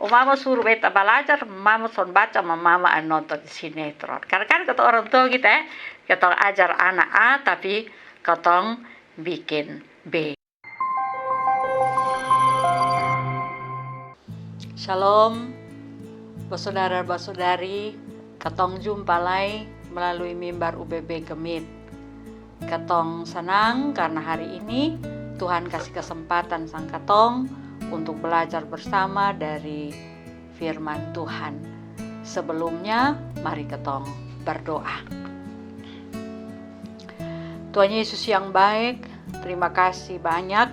Mama suruh beta belajar, mama son baca, mama nonton sinetron. Karena kan kata orang tua kita kita ajar anak A tapi katong bikin B. Shalom, saudara-saudari, katong jumpa lagi melalui mimbar UBB Gemit. Katong senang karena hari ini Tuhan kasih kesempatan sang katong untuk belajar bersama dari firman Tuhan. Sebelumnya, mari katong berdoa. Tuhan Yesus yang baik, terima kasih banyak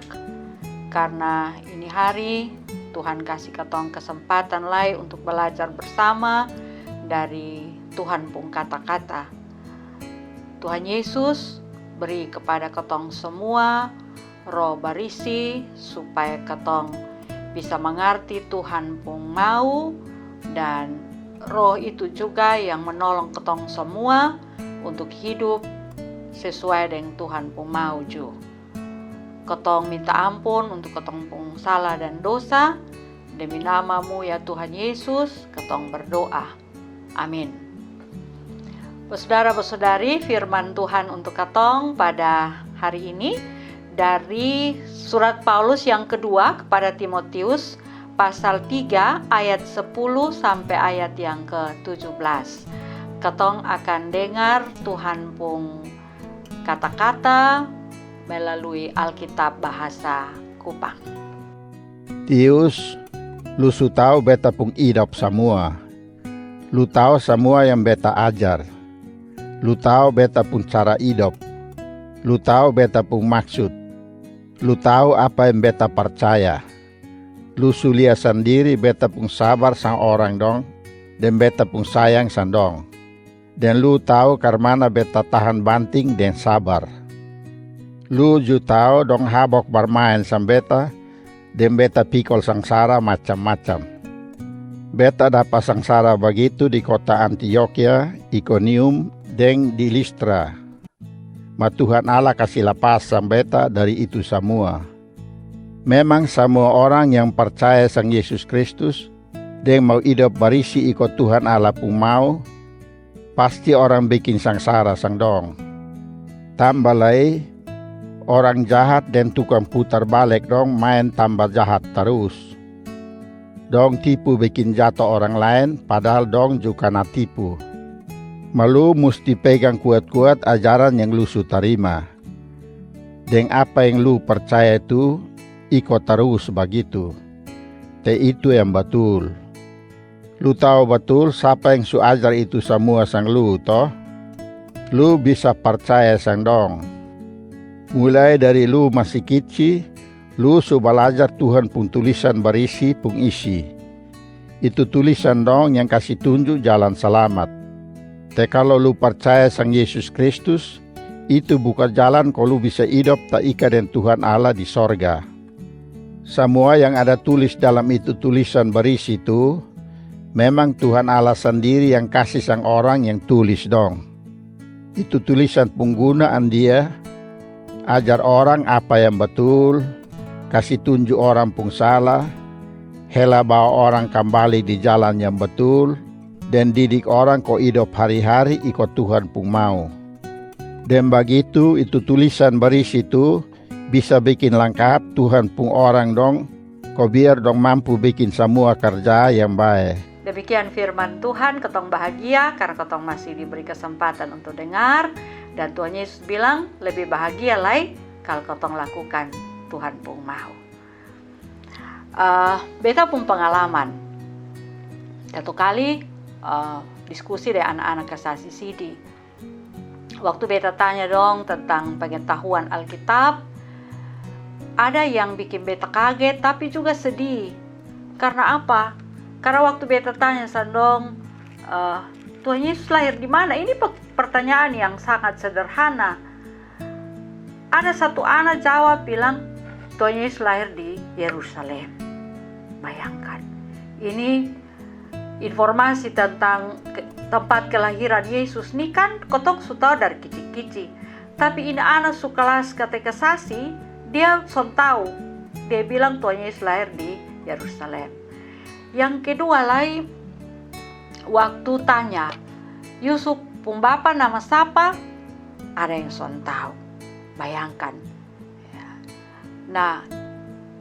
karena ini hari Tuhan kasih katong kesempatan lagi untuk belajar bersama dari Tuhan pun kata-kata. Tuhan Yesus beri kepada katong semua roh barisi supaya katong bisa mengerti Tuhan pun mau, dan roh itu juga yang menolong katong semua untuk hidup sesuai dengan Tuhan pun mau juga. Katong minta ampun untuk katong pun salah dan dosa, demi nama-Mu ya Tuhan Yesus katong berdoa, amin. Saudara-saudari, firman Tuhan untuk katong pada hari ini dari surat Paulus yang kedua kepada Timotius pasal 3 ayat 10 sampai ayat yang ke-17. Katong akan dengar Tuhan pun kata-kata melalui Alkitab bahasa Kupang. Tius, lu su tahu beta pun hidup semua. Lu tahu semua yang beta ajar. Lu tahu beta pun cara hidup. Lu tahu beta pun maksud. Lu tahu apa yang beta percaya. Lu sulia sendiri beta pun sabar sang orang dong, dan beta pun sayang sandong. Dan lu tahu karmana beta tahan banting dan sabar. Lu ju tahu dong habok bermain sang beta, dan beta pikul sangsara macam-macam. Beta dapat sangsara begitu di kota Antioquia, Iconium, dan di Listra. Tuhan Allah kasih lepas sang beta dari itu semua. Memang semua orang yang percaya sang Yesus Kristus dan mau hidup berisi ikut Tuhan Allah pun mau, pasti orang bikin sangsara sang dong. Tambah lagi, orang jahat dan tukang putar balik dong main tambah jahat terus. Dong tipu bikin jatuh orang lain padahal dong juga na tipu. Malu mesti pegang kuat-kuat ajaran yang lu terima. Dan apa yang lu percaya itu, ikut terus begitu. Itu yang betul. Lu tahu betul siapa yang su ajar itu semua sang lu toh? Lu bisa percaya sang dong. Mulai dari lu masih kecil, lu su belajar Tuhan pun tulisan berisi pun isi. Itu tulisan dong yang kasih tunjuk jalan selamat. Kalau lu percaya sang Yesus Kristus, itu bukan jalan kalau lu bisa hidup tak ikat dengan Tuhan Allah di sorga. Semua yang ada tulis dalam itu tulisan berisi itu, memang Tuhan Allah sendiri yang kasih sang orang yang tulis dong. Itu tulisan penggunaan dia, ajar orang apa yang betul, kasih tunjuk orang pun salah, hela bawa orang kembali di jalan yang betul, dan didik orang kok hidup hari-hari ikut Tuhan pun mau. Dan begitu itu tulisan berisi itu bisa bikin lengkap Tuhan pun orang dong, kok biar dong mampu bikin semua kerja yang baik. Demikian firman Tuhan, katong bahagia karena katong masih diberi kesempatan untuk dengar. Dan Tuhan Yesus bilang lebih bahagia lagi kalau katong lakukan Tuhan pun mau. Beta pun pengalaman. Satu kali diskusi dengan anak-anak kasasi Sidi. Waktu beta tanya dong tentang pengetahuan Alkitab, ada yang bikin beta kaget tapi juga sedih. Karena apa? Karena waktu beta tanya sandong, Tuhan Yesus lahir di mana? Ini pertanyaan yang sangat sederhana. Ada satu anak jawab bilang, Tuhan Yesus lahir di Yerusalem. Bayangkan, ini informasi tentang tempat kelahiran Yesus ini kan kotok su tahu dari kicik-kicik. Tapi ini anak su kelas katekisasi, dia son tahu. Dia bilang Tuhan Yesus lahir di Yerusalem. Yang kedua lagi, waktu tanya, Yusuf pung bapa nama siapa? Ada yang son tahu. Bayangkan. Nah,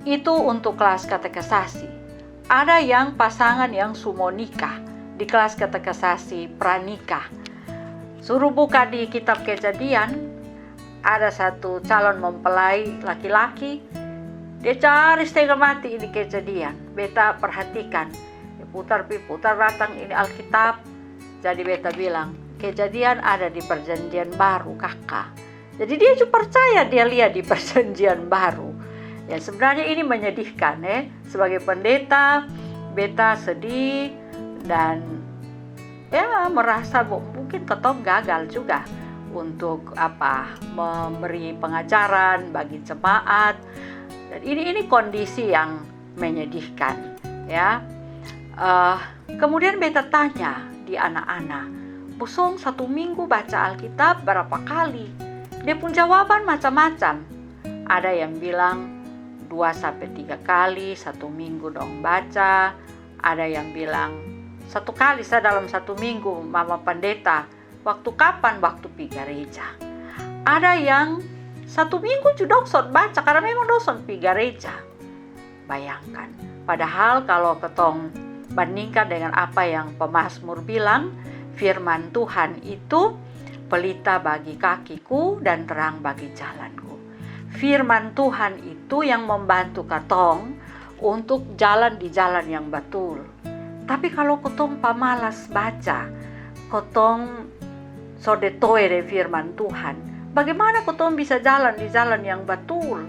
itu untuk kelas katekisasi. Ada yang pasangan yang sumo nikah di kelas katekisasi pranikah. Suruh buka di kitab Kejadian, ada satu calon mempelai laki-laki. Dia cari setengah mati di Kejadian. Beta perhatikan, putar datang ini Alkitab. Jadi beta bilang, Kejadian ada di Perjanjian Baru, kakak. Jadi dia juga percaya, dia lihat di Perjanjian Baru. Ya, sebenarnya ini menyedihkan ya. Sebagai pendeta, beta sedih dan ya merasa mungkin ketong gagal juga untuk memberi pengajaran bagi jemaat. Dan ini kondisi yang menyedihkan ya. Kemudian beta tanya di anak-anak, Busong 1 minggu baca Alkitab berapa kali? Dia pun jawaban macam-macam. Ada yang bilang 2-3 kali 1 minggu dong baca. Ada yang bilang 1 kali saya dalam 1 minggu, mama pendeta. Waktu kapan? Waktu pi gereja. Ada yang 1 minggu juga dong baca karena memang dong pi gereja. Bayangkan. Padahal kalau ketong bandingkan dengan apa yang pemazmur bilang, firman Tuhan itu pelita bagi kakiku dan terang bagi jalanku. Firman Tuhan itu yang membantu katong untuk jalan di jalan yang betul. Tapi kalau ketong pamalas baca, ketong sodetoe dari firman Tuhan, bagaimana ketong bisa jalan di jalan yang betul?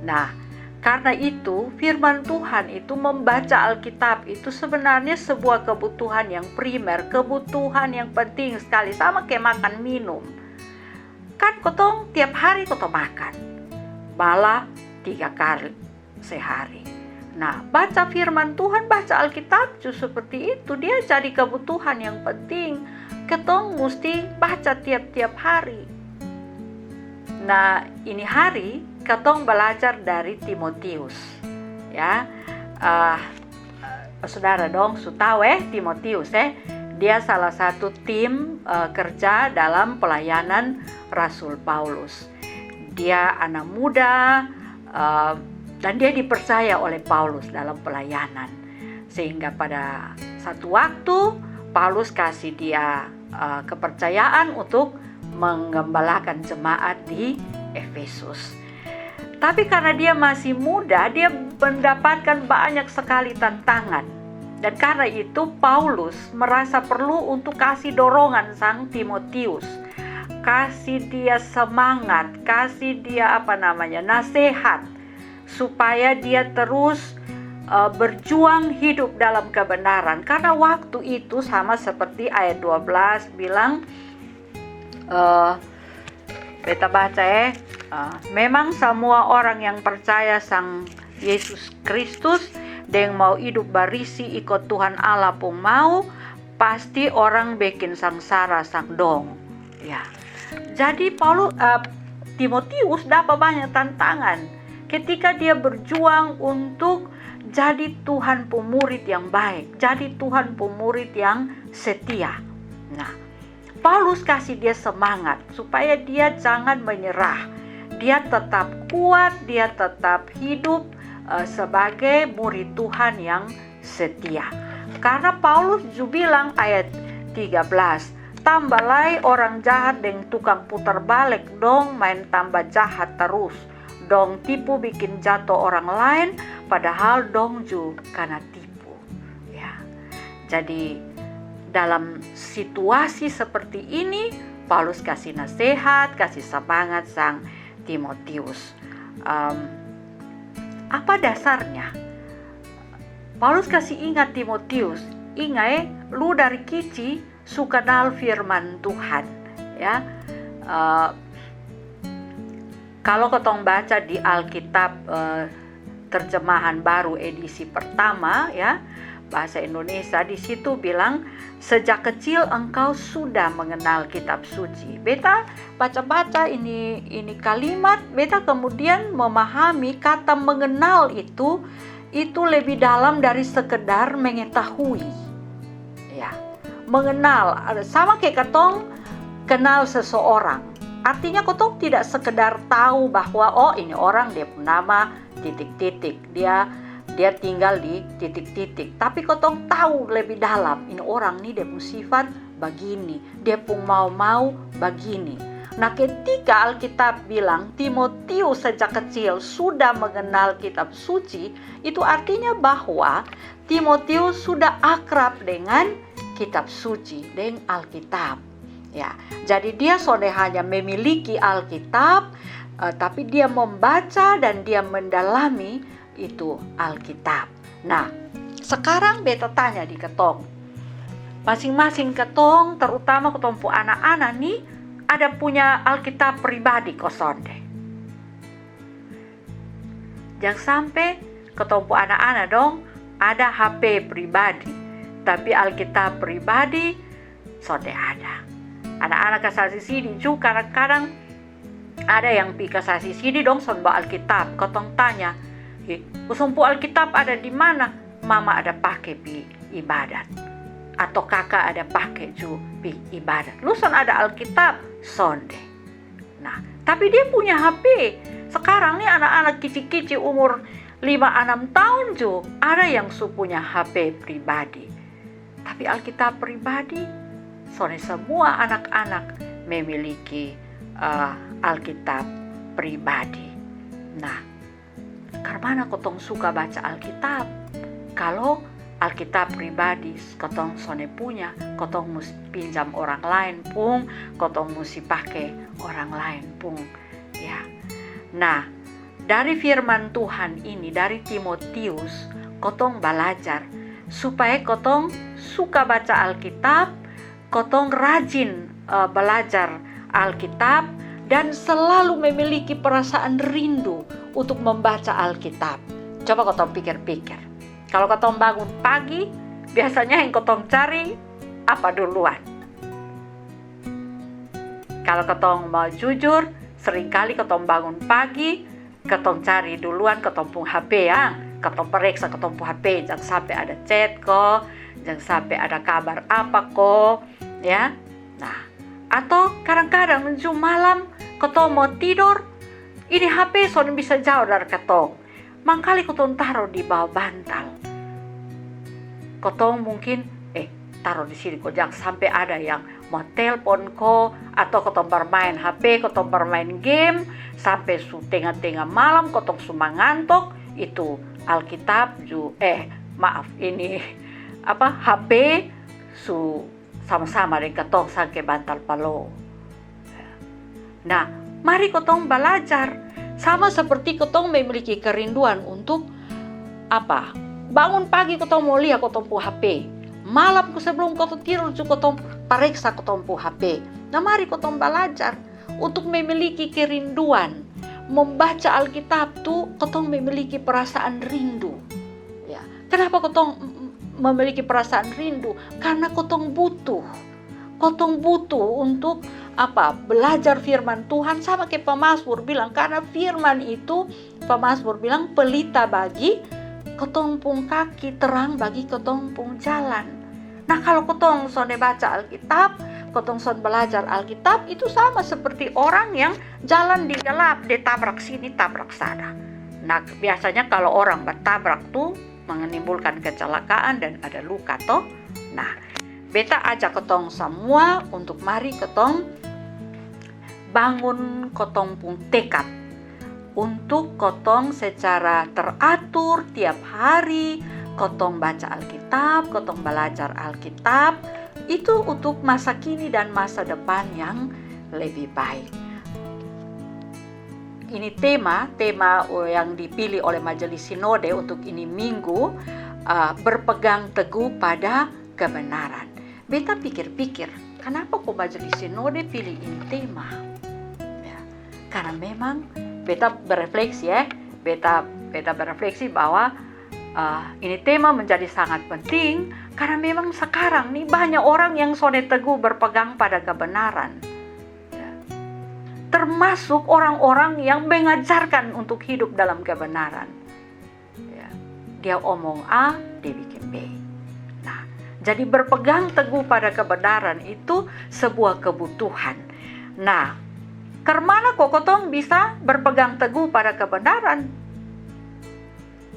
Nah, karena itu firman Tuhan itu membaca Alkitab itu sebenarnya sebuah kebutuhan yang primer, kebutuhan yang penting sekali, sama kayak makan minum. Kan ketong tiap hari ketong makan, malah 3 kali sehari. Nah, baca firman Tuhan, baca Alkitab juga seperti itu, dia jadi kebutuhan yang penting. Ketong mesti baca tiap-tiap hari. Nah, ini hari ketong belajar dari Timotius, ya. Saudara dong, tahu Timotius dia salah satu tim kerja dalam pelayanan Rasul Paulus. Dia anak muda dan dia dipercaya oleh Paulus dalam pelayanan, sehingga pada satu waktu Paulus kasih dia kepercayaan untuk menggembalakan jemaat di Efesus. Tapi karena dia masih muda, dia mendapatkan banyak sekali tantangan. Dan karena itu Paulus merasa perlu untuk kasih dorongan sang Timotius. Kasih dia semangat, kasih dia nasihat. Supaya dia terus berjuang hidup dalam kebenaran. Karena waktu itu sama seperti ayat 12 bilang, beta baca memang semua orang yang percaya sang Yesus Kristus dan mau hidup berisi ikut Tuhan Allah pun mau, pasti orang bikin sangsara sang dong. Ya. Jadi Timotius dapat banyak tantangan ketika dia berjuang untuk jadi Tuhan pemurid yang baik, jadi Tuhan pemurid yang setia. Nah, Paulus kasih dia semangat supaya dia jangan menyerah. Dia tetap kuat, dia tetap hidup sebagai murid Tuhan yang setia. Karena Paulus juga bilang ayat 13, tambahlah orang jahat dengan tukang putar balik dong main tambah jahat terus. Dong tipu bikin jatuh orang lain padahal dong juga karena tipu. Ya. Jadi dalam situasi seperti ini Paulus kasih nasihat, kasih semangat sang Timotius. Apa dasarnya? Paulus kasih ingat Timotius, ingat lu dari kecil suka kenal firman Tuhan, ya. Kalau ketong baca di Alkitab terjemahan baru edisi pertama, ya, bahasa Indonesia, di situ bilang sejak kecil engkau sudah mengenal kitab suci. Beta baca-baca ini kalimat, beta kemudian memahami kata mengenal itu itu lebih dalam dari sekedar mengetahui. Ya, mengenal, sama kayak ketong kenal seseorang. Artinya ketong tidak sekedar tahu bahwa oh ini orang dia nama titik-titik, dia tinggal di titik-titik. Tapi ketong tahu lebih dalam, ini orang nih dia punya sifat begini, dia pun mau begini. Nah, ketika Alkitab bilang Timotius sejak kecil sudah mengenal kitab suci, itu artinya bahwa Timotius sudah akrab dengan kitab suci, dengan Alkitab. Ya, jadi dia sudah hanya memiliki Alkitab, tapi dia membaca dan dia mendalami itu Alkitab. Nah, sekarang beta tanya di ketong, masing-masing ketong, terutama ketong pu anak-anak nih, ada punya Alkitab pribadi kosonde. Jangan sampai ketemu anak-anak dong ada HP pribadi, tapi Alkitab pribadi sonde ada. Anak-anak kasasi sini juga kadang-kadang ada yang pi kasasi sini dong sonba Alkitab. Ketong tanya, usumpu Alkitab ada di mana? Mama ada pakai pi ibadat. Atau kakak ada pakai ju pi ibadat. Lu son ada Alkitab sonde. Nah, tapi dia punya HP. Sekarang nih anak-anak kicik-kicik umur 5-6 tahun ju ada yang punya HP pribadi. Tapi Alkitab pribadi sonde semua anak-anak memiliki Alkitab pribadi. Nah, karena kotong suka baca Alkitab. Kalau Alkitab pribadi kotong sone punya, kotong mesti pinjam orang lain pun, kotong mesti pakai orang lain pun, ya. Nah, dari firman Tuhan ini, dari Timotius, kotong belajar supaya kotong suka baca Alkitab, kotong rajin belajar Alkitab dan selalu memiliki perasaan rindu untuk membaca Alkitab. Coba kotong pikir-pikir. Kalau ketong bangun pagi, biasanya yang ketong cari apa duluan? Kalau ketong mau jujur, seringkali ketong bangun pagi, ketong cari duluan ketong pun HP ya. Ketong periksa ketong pun HP, jangan sampai ada chat kok, jangan sampai ada kabar apa kok, ya. Nah, atau kadang-kadang menjelang malam ketong mau tidur, ini HP sudah bisa jauh dari ketong. Mangkali ketong taruh di bawah bantal. Ketong mungkin taruh di sini kok, jangan sampai ada yang mau telepon kok, atau ketong bermain HP, ketong bermain game sampai tengah-tengah malam ketong cuma ngantuk, itu Alkitab ini HP sama-sama dengan ketong sampai bantal palo. Nah, mari ketong belajar. Sama seperti ketong memiliki kerinduan untuk bangun pagi ketong mau lihat ketong pu HP. Malam sebelum ketong tidur juga ketong periksa ketong pu HP. Nah, mari ketong belajar untuk memiliki kerinduan. Membaca Alkitab tuh ketong memiliki perasaan rindu. Ya. Kenapa ketong memiliki perasaan rindu? Karena ketong butuh. Ketong butuh untuk belajar firman Tuhan, sama kayak pemazmur bilang, karena firman itu pemazmur bilang pelita bagi ketong pung kaki, terang bagi ketong pung jalan. Nah, kalau ketong sonde baca Alkitab, ketong son belajar Alkitab, itu sama seperti orang yang jalan di gelap, dia tabrak sini tabrak sana. Nah, biasanya kalau orang bertabrak tuh menimbulkan kecelakaan dan ada luka toh. Nah, beta ajak ketong semua untuk mari ketong bangun ketong pun tekad untuk ketong secara teratur tiap hari ketong baca Alkitab, ketong belajar Alkitab, itu untuk masa kini dan masa depan yang lebih baik. Ini tema yang dipilih oleh Majelis Sinode untuk ini minggu, berpegang teguh pada kebenaran. Beta pikir-pikir, kenapa kok Majelis Sinode pilih ini tema? Ya, karena memang beta berefleksi beta berefleksi bahwa ini tema menjadi sangat penting karena memang sekarang nih banyak orang yang sudah teguh berpegang pada kebenaran. Ya. Termasuk orang-orang yang mengajarkan untuk hidup dalam kebenaran. Ya. dia omong A, dia bikin B. Nah, jadi berpegang teguh pada kebenaran itu sebuah kebutuhan. Nah, kemana kok ketong bisa berpegang teguh pada kebenaran?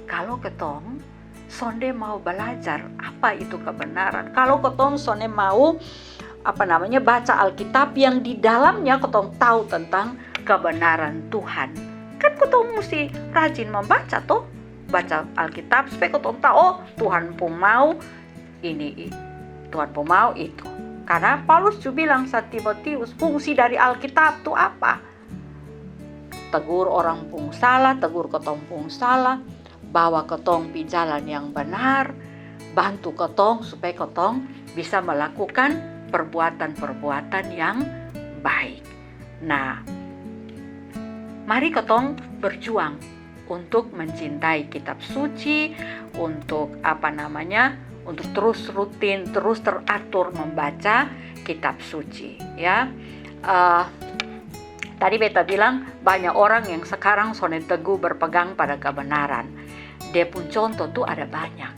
Kalau ketong sonde mau belajar apa itu kebenaran. Kalau ketong sonde mau baca Alkitab yang di dalamnya ketong tahu tentang kebenaran Tuhan. Kan ketong mesti rajin membaca toh. Baca Alkitab supaya ketong tahu Tuhan pun mau ini, Tuhan pun mau itu. Karena Paulus juga bilang sa Timotius, fungsi dari Alkitab itu apa? Tegur orang pun salah, tegur ketong pun salah, bawa ketong di jalan yang benar, bantu ketong supaya ketong bisa melakukan perbuatan-perbuatan yang baik. Nah, mari ketong berjuang untuk mencintai kitab suci, untuk untuk terus rutin, terus teratur membaca kitab suci. Ya, tadi beta bilang banyak orang yang sekarang sonde teguh berpegang pada kebenaran. Dia pun contoh tuh ada banyak.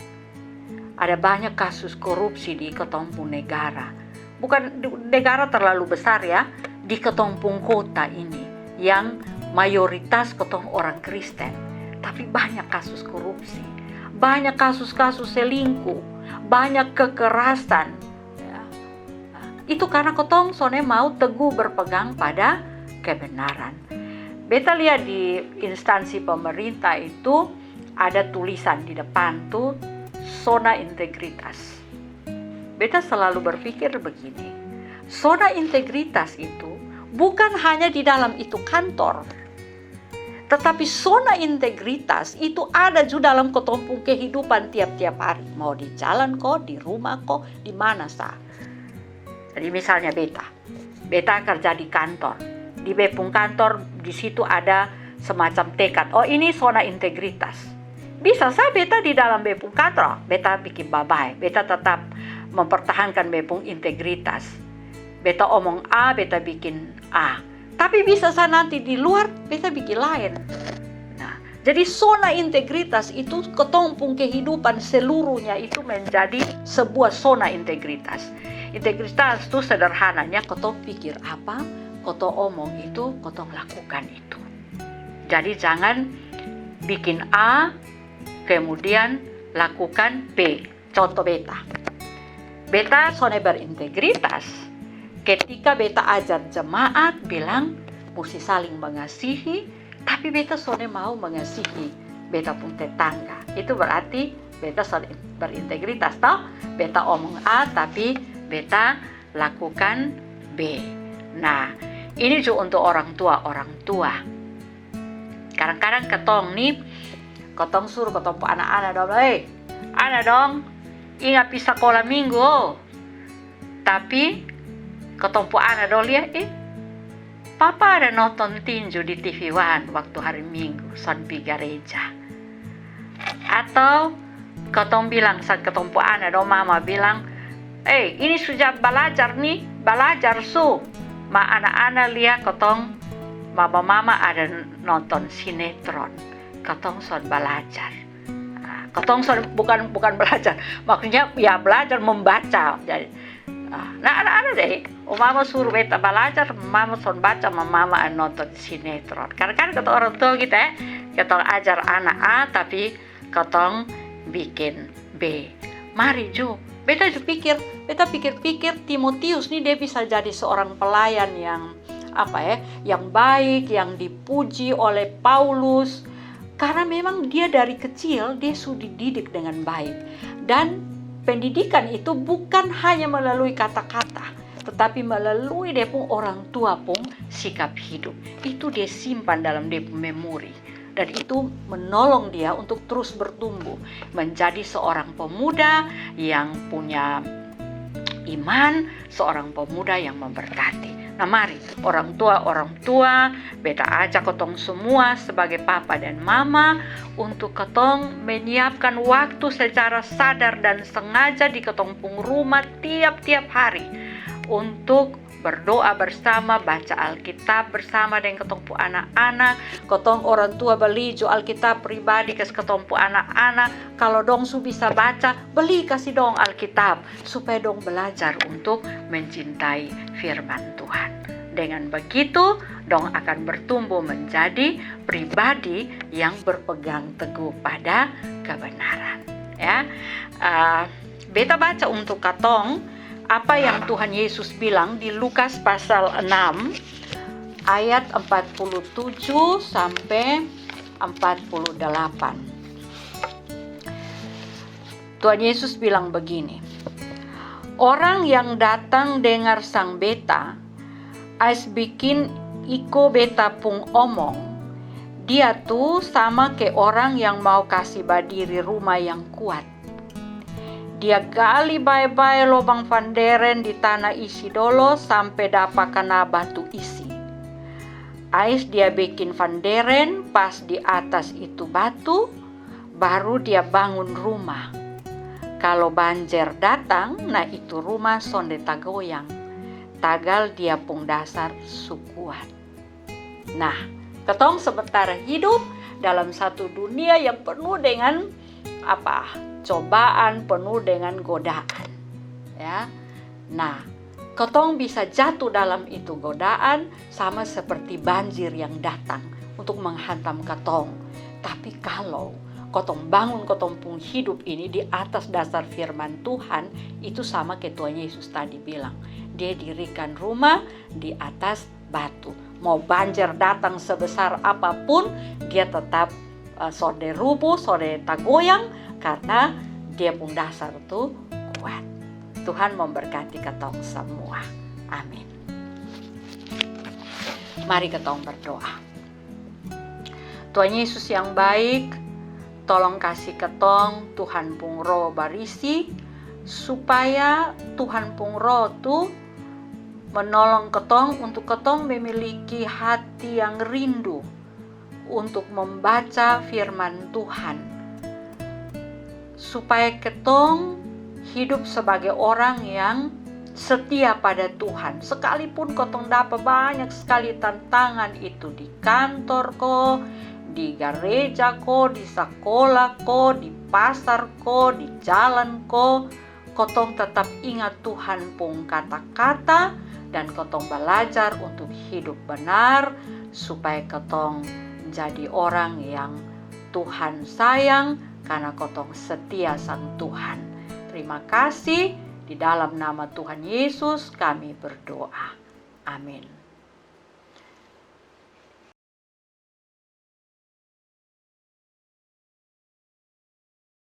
Ada banyak kasus korupsi di ketompung negara. Bukan negara terlalu besar ya, di ketompung kota ini yang mayoritas ketong orang Kristen, tapi banyak kasus korupsi, banyak kasus-kasus selingkuh, banyak kekerasan. Ya. Itu karena ketong sonde mau teguh berpegang pada kebenaran. Beta lihat di instansi pemerintah itu ada tulisan di depan tuh zona integritas. Beta selalu berpikir begini, zona integritas itu bukan hanya di dalam itu kantor, tetapi zona integritas itu ada juga dalam ketompung kehidupan tiap-tiap hari. Mau di jalan kok, di rumah kok, di mana sah. Jadi misalnya beta kerja di kantor. Di bepung kantor, di situ ada semacam tekad. Oh, ini zona integritas. Bisa saya beta di dalam bepung kantor, beta bikin babai, beta tetap mempertahankan bepung integritas. Beta omong A, beta bikin A. Tapi bisa saya nanti di luar, beta bikin lain. Nah, jadi zona integritas itu ketompung kehidupan seluruhnya itu menjadi sebuah zona integritas. Integritas itu sederhananya ketong pikir apa, ketong omong itu, ketong lakukan itu. Jadi jangan bikin A, kemudian lakukan B. Contoh beta. Beta zona berintegritas. Ketika beta ajar jemaat bilang mesti saling mengasihi, tapi beta sonde mau mengasihi beta pun tetangga. Itu berarti beta sonde berintegritas toh. Beta omong A tapi beta lakukan B. Nah, ini juga untuk orang tua. Kadang-kadang ketong suruh ketong anak-anak dong, anak dong, ingat pi sekolah minggu. Tapi ketompo anak dong lihat, papa ada nonton tinju di TV One waktu hari Minggu, son pi gereja. Atau ketong bilang saat ketompo anak dong, mama bilang, ini sudah belajar nih, belajar su. Ma anak-anak lihat ketong, mama ada nonton sinetron, ketong son belajar. Ketong son bukan belajar, maksudnya ya belajar membaca. Jadi, nah anak-anak deh, mama suruh beta belajar, mama son baca, mama nonton sinetron. Karena kan kata orang tua kita ketong ajar anak A tapi ketong bikin B. Mari Jo, beta pikir Timotius nih dia bisa jadi seorang pelayan yang yang baik, yang dipuji oleh Paulus. Karena memang dia dari kecil dia sudah dididik dengan baik. Dan pendidikan itu bukan hanya melalui kata-kata, tetapi melalui dia pun orang tua pun sikap hidup. Itu dia simpan dalam dia pun memori. Dan itu menolong dia untuk terus bertumbuh menjadi seorang pemuda yang punya iman, seorang pemuda yang memberkati. Nah mari orang tua beta ajak ketong semua sebagai papa dan mama untuk ketong menyiapkan waktu secara sadar dan sengaja di ketong pung rumah tiap-tiap hari untuk berdoa bersama, baca Alkitab bersama dengan ketompu anak-anak. Kotong orang tua beli jo Alkitab pribadi kes ketompu anak-anak. Kalau dong su bisa baca, beli kasih dong Alkitab supaya dong belajar untuk mencintai firman Tuhan. Dengan begitu, dong akan bertumbuh menjadi pribadi yang berpegang teguh pada kebenaran. Ya, beta baca untuk katong apa yang Tuhan Yesus bilang di Lukas pasal 6 ayat 47 sampai 48. Tuhan Yesus bilang begini, orang yang datang dengar sang beta, ais bikin iko beta pung omong, dia tuh sama kayak orang yang mau kasih badiri rumah yang kuat. Dia gali baik-baik lubang vanderen di tanah isi dolo sampai dapat kena batu isi. Ais dia bikin vanderen pas di atas itu batu, baru dia bangun rumah. Kalau banjir datang, nah itu rumah sonde tagoyang. Tagal dia pung dasar sukuat. Nah, ketong sementara hidup dalam satu dunia yang penuh dengan cobaan, penuh dengan godaan. Ya. Nah, ketong bisa jatuh dalam itu godaan sama seperti banjir yang datang untuk menghantam ketong. Tapi kalau kotong bangun kotong pun hidup ini di atas dasar firman Tuhan, itu sama kayak Tuhan Yesus tadi bilang. Dia dirikan rumah di atas batu. Mau banjir datang sebesar apapun, dia tetap sode rubuh, sode tagoyang, karena dia pun dasar itu kuat. Tuhan memberkati ketong semua. Amin. Mari ketong berdoa. Tuhan Yesus yang baik, tolong kasih ketong Tuhan pung roh barisi, supaya Tuhan pung roh tuh menolong ketong untuk ketong memiliki hati yang rindu untuk membaca firman Tuhan, supaya ketong hidup sebagai orang yang setia pada Tuhan. Sekalipun ketong dapat banyak sekali tantangan itu di kantor ko, di gereja ko, di sekolah ko, di pasar ko, di jalan ko, ketong tetap ingat Tuhan pun kata-kata dan ketong belajar untuk hidup benar supaya ketong jadi orang yang Tuhan sayang karena ketong setia sang Tuhan. Terima kasih, di dalam nama Tuhan Yesus kami berdoa. Amin.